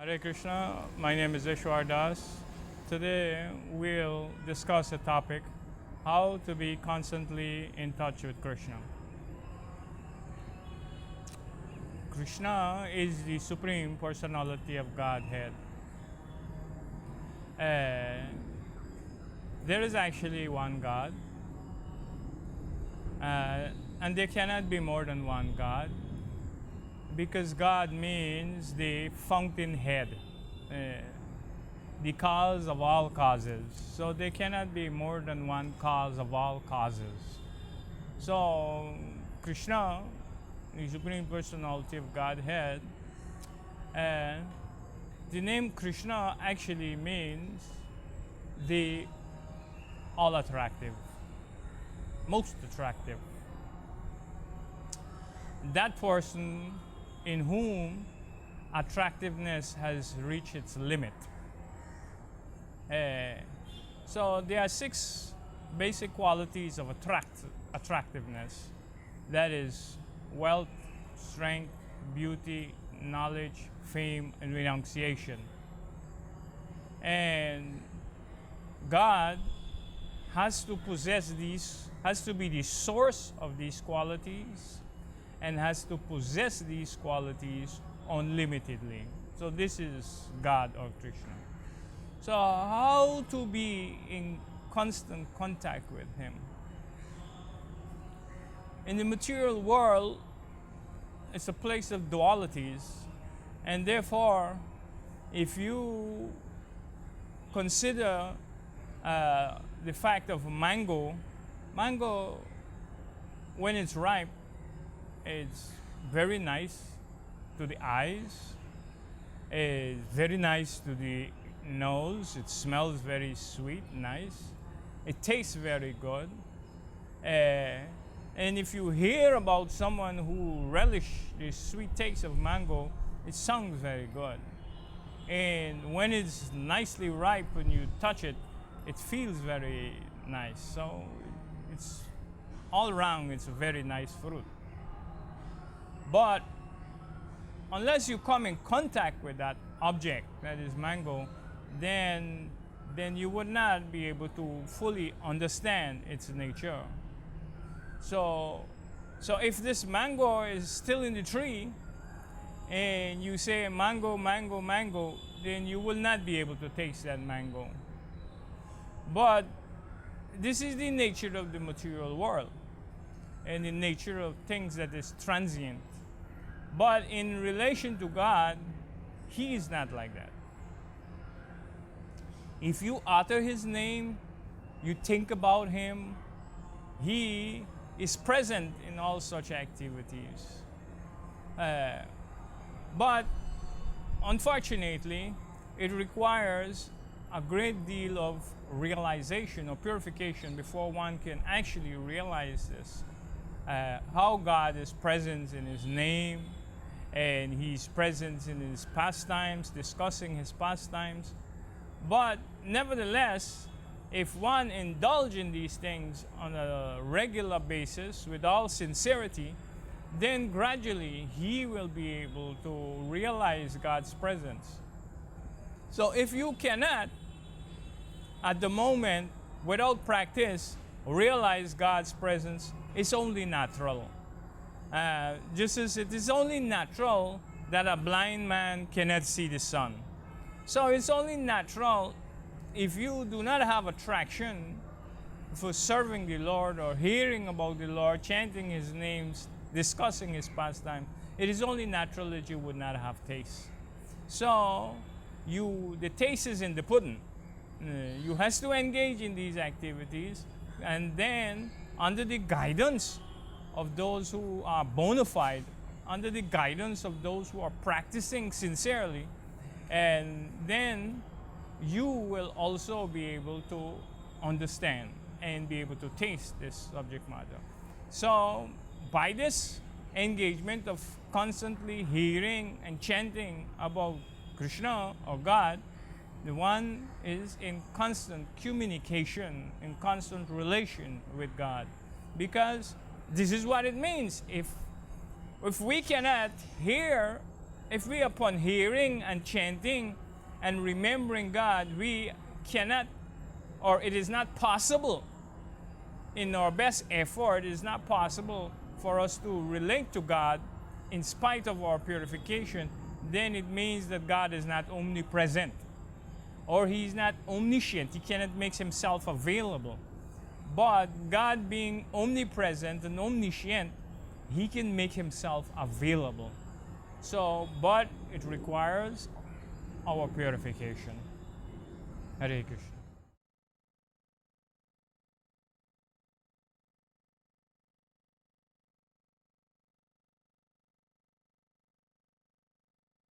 Hare Krishna, my name is Isvara. Today we'll discuss a topic, how to be constantly in touch with Krishna. Krishna is the Supreme Personality of Godhead. There is actually one God, and there cannot be more than one God, because God means the fountainhead, the cause of all causes. So there cannot be more than one cause of all causes. So Krishna, the Supreme Personality of Godhead, the name Krishna actually means the all attractive, most attractive. That person in whom attractiveness has reached its limit. So there are 6 basic qualities of attractiveness. That is wealth, strength, beauty, knowledge, fame, and renunciation. And God has to possess these, has to be the source of these qualities, and has to possess these qualities unlimitedly. So this is God or Krishna. So how to be in constant contact with Him? In the material world, it's a place of dualities, and therefore, if you consider the fact of mango when it's ripe, it's very nice to the eyes, it's very nice to the nose, it smells very sweet, nice, it tastes very good. And if you hear about someone who relish the sweet taste of mango, it sounds very good. And when it's nicely ripe, when you touch it, it feels very nice. So it's all around, it's a very nice fruit. But unless you come in contact with that object, that is mango, then you would not be able to fully understand its nature. So if this mango is still in the tree, and you say mango, mango, mango, then you will not be able to taste that mango. But this is the nature of the material world, and the nature of things that is transient. But in relation to God, He is not like that. If you utter His name, you think about Him, He is present in all such activities. But unfortunately, it requires a great deal of realization or purification before one can actually realize this. How God is present in His name, and He's present in His pastimes, discussing His pastimes. But nevertheless, if one indulge in these things on a regular basis with all sincerity, then gradually he will be able to realize God's presence. So if you cannot, at the moment, without practice, realize God's presence, it's only natural. Just as it is only natural that a blind man cannot see the sun. So it's only natural if you do not have attraction for serving the Lord or hearing about the Lord, chanting His names, discussing His pastime, it is only natural that you would not have taste. So the taste is in the pudding. You has to engage in these activities, and then under the guidance of those who are bona fide, under the guidance of those who are practicing sincerely, and then you will also be able to understand and be able to taste this subject matter. So by this engagement of constantly hearing and chanting about Krishna or God, the one is in constant communication, in constant relation with God. Because this is what it means. If we cannot hear If we upon hearing and chanting and remembering God, we cannot, or it is not possible, in our best effort, it is not possible for us to relate to God in spite of our purification, then it means that God is not omnipresent, or He's not omniscient. He cannot make Himself available. But God being omnipresent and omniscient, He can make Himself available. So, but it requires our purification. Hare Krishna.